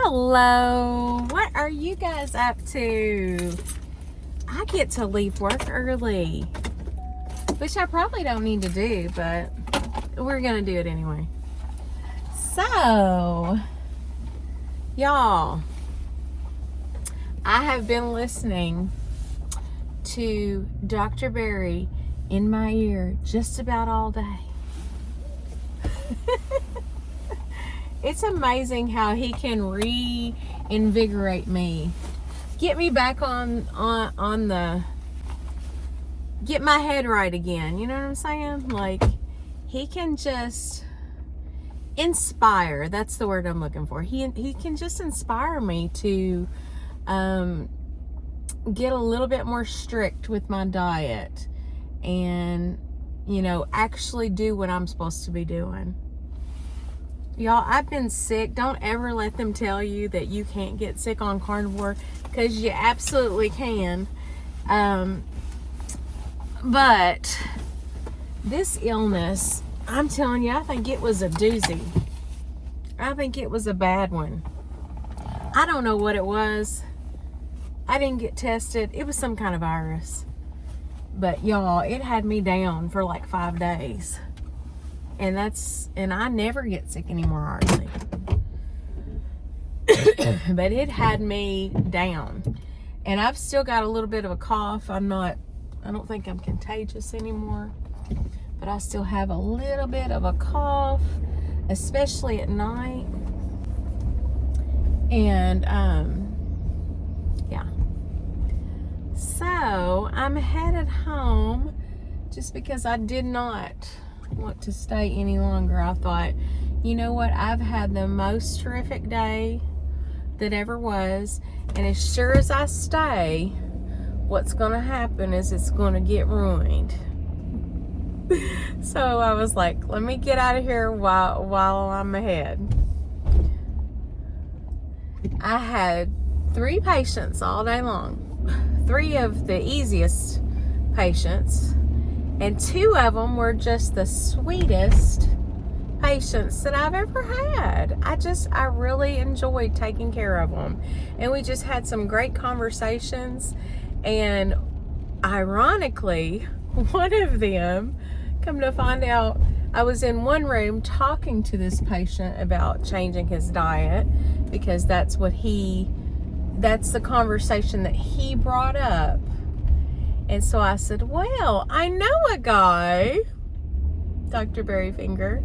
Hello, what are you guys up to? I get to leave work early, which I probably don't need to do, but we're gonna do it anyway. So, y'all, I have been listening to Dr. Barry in my ear just about all day. It's amazing how he can reinvigorate me, get me back on the, get my head right again. You know what I'm saying? Like, he can just inspire. That's the word I'm looking for. He can just inspire me to get a little bit more strict with my diet and, you know, actually do what I'm supposed to be doing. Y'all, I've been sick. Don't ever let them tell you that you can't get sick on Carnivore, because you absolutely can. But this illness, I'm telling you, I think it was a doozy. I think it was a bad one. I don't know what it was. I didn't get tested. It was some kind of virus. But y'all, it had me down for like 5 days. And I never get sick anymore, hardly. But it had me down. And I've still got a little bit of a cough. I don't think I'm contagious anymore. But I still have a little bit of a cough, especially at night. And, yeah. So, I'm headed home just because I did not want to stay any longer. I thought, you know what, I've had the most terrific day that ever was, and as sure as I stay, what's gonna happen is it's gonna get ruined. So I was like, let me get out of here while I'm ahead. I had 3 patients all day long, 3 of the easiest patients, and 2 of them were just the sweetest patients that I've ever had. I really enjoyed taking care of them. And we just had some great conversations. And ironically, one of them, come to find out, I was in one room talking to this patient about changing his diet, because that's the conversation that he brought up. And so I said, well, I know a guy, Dr. Berryfinger,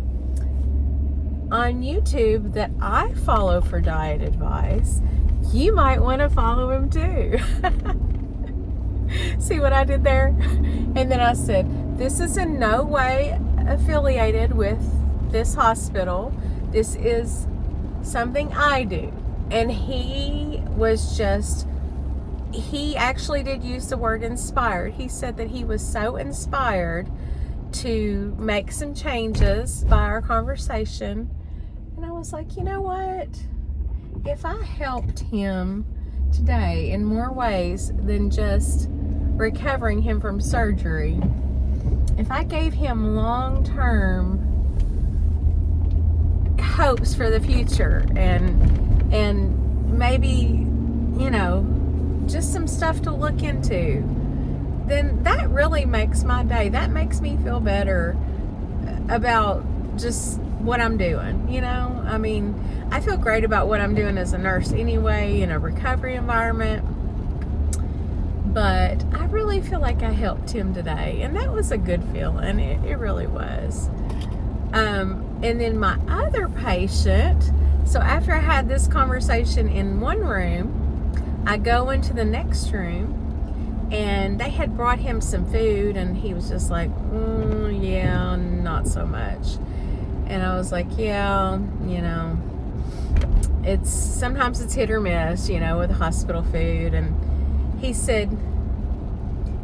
on YouTube that I follow for diet advice. You might want to follow him too. See what I did there? And then I said, this is in no way affiliated with this hospital. This is something I do. And he actually did use the word inspired. He said that he was so inspired to make some changes by our conversation. And I was like, you know what? If I helped him today in more ways than just recovering him from surgery, if I gave him long-term hopes for the future and maybe, you know, just some stuff to look into, then that really makes my day. That makes me feel better about just what I'm doing, you know? I mean, I feel great about what I'm doing as a nurse anyway, in a recovery environment. But I really feel like I helped him today, and that was a good feeling. It really was. And then my other patient, so after I had this conversation in one room, I go into the next room, and they had brought him some food, and he was just like, yeah, not so much. And I was like, yeah, you know, sometimes it's hit or miss, you know, with hospital food. And he said,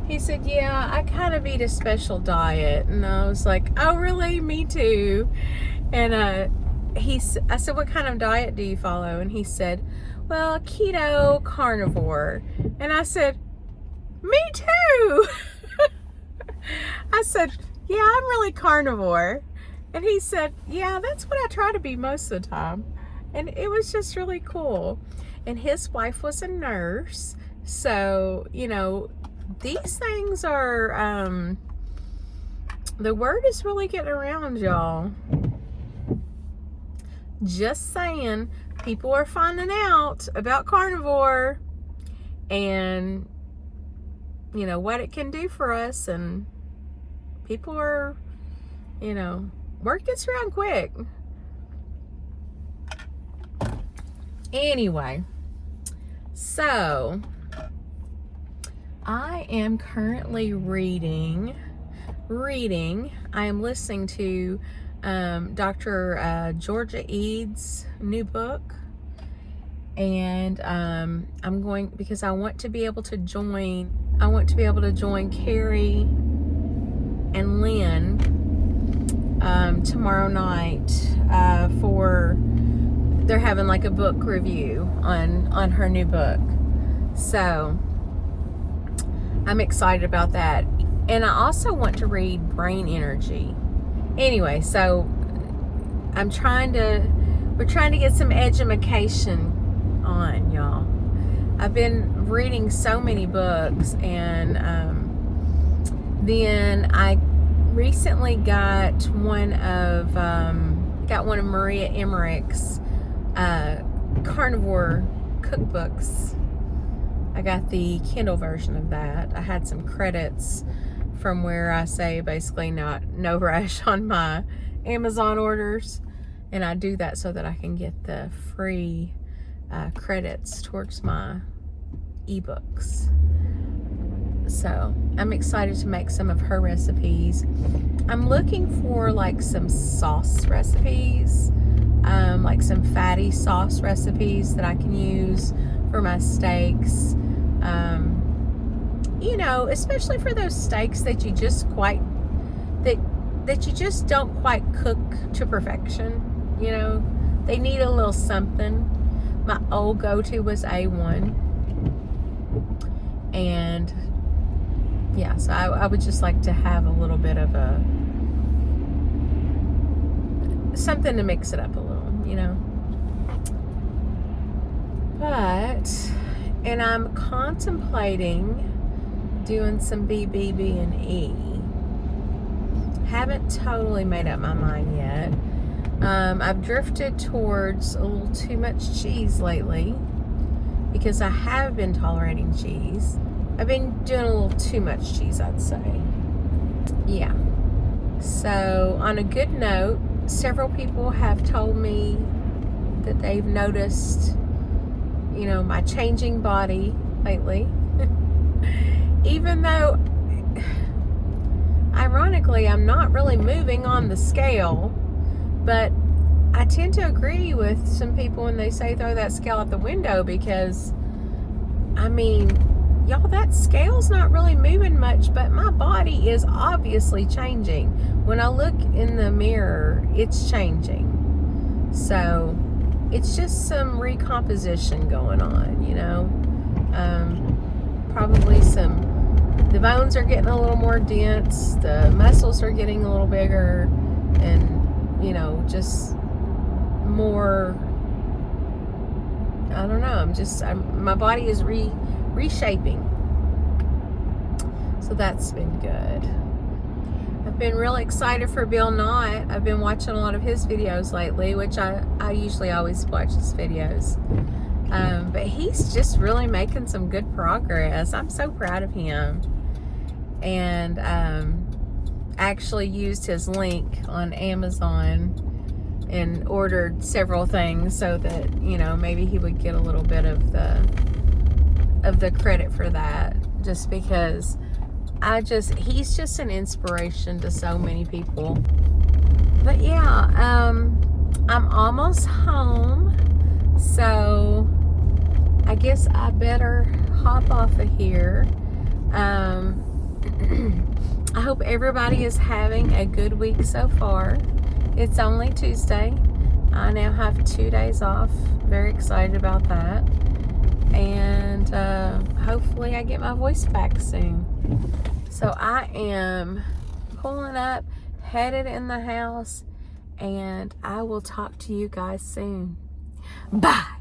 yeah, I kind of eat a special diet. And I was like, oh, really? Me too. And I said, what kind of diet do you follow? And he said, well, keto, carnivore. And I said, me too. I said, yeah, I'm really carnivore. And he said, yeah, that's what I try to be most of the time. And it was just really cool. And his wife was a nurse. So, you know, these things are, the word is really getting around, y'all. Just saying, people are finding out about Carnivore and, you know, what it can do for us. And people are, you know, word gets around quick. Anyway, so I am currently reading. I am listening to Dr. Georgia Eads' new book, and I'm going because I want to be able to join. I want to be able to join Carrie and Lynn tomorrow night for. They're having like a book review on her new book. So I'm excited about that. And I also want to read Brain Energy. Anyway, so we're trying to get some education on, y'all. I've been reading so many books, and then I recently got one of Maria Emmerich's Carnivore cookbooks. I got the Kindle version of that. I had some credits from where I say basically no rush on my Amazon orders, and I do that so that I can get the free credits towards my ebooks. So I'm excited to make some of her recipes. I'm looking for like some sauce recipes, like some fatty sauce recipes that I can use for my steaks. You know, especially for those steaks that you just that you just don't quite cook to perfection. You know, they need a little something. My old go-to was A1, and yeah, so I would just like to have a little bit of something to mix it up a little, you know. And I'm contemplating doing some BBB&E. Haven't totally made up my mind yet. I've drifted towards a little too much cheese lately because I have been tolerating cheese. I've been doing a little too much cheese, I'd say. Yeah. So, on a good note, several people have told me that they've noticed, you know, my changing body lately. Even though, ironically, I'm not really moving on the scale, but I tend to agree with some people when they say throw that scale out the window, because, I mean, y'all, that scale's not really moving much, but my body is obviously changing. When I look in the mirror, it's changing. So, it's just some recomposition going on, you know. Probably the bones are getting a little more dense, the muscles are getting a little bigger, and, you know, just more, I don't know, my body is reshaping. So that's been good. I've been really excited for Bill Knott. I've been watching a lot of his videos lately, which I usually always watch his videos. But he's just really making some good progress. I'm so proud of him. And actually used his link on Amazon and ordered several things so that, you know, maybe he would get a little bit of the credit for that, just because he's just an inspiration to so many people. But yeah, I'm almost home, so I guess I better hop off of here. I hope everybody is having a good week so far. It's only Tuesday. I now have 2 days off. Very excited about that. And hopefully I get my voice back soon. So I am pulling up, headed in the house, and I will talk to you guys soon. Bye.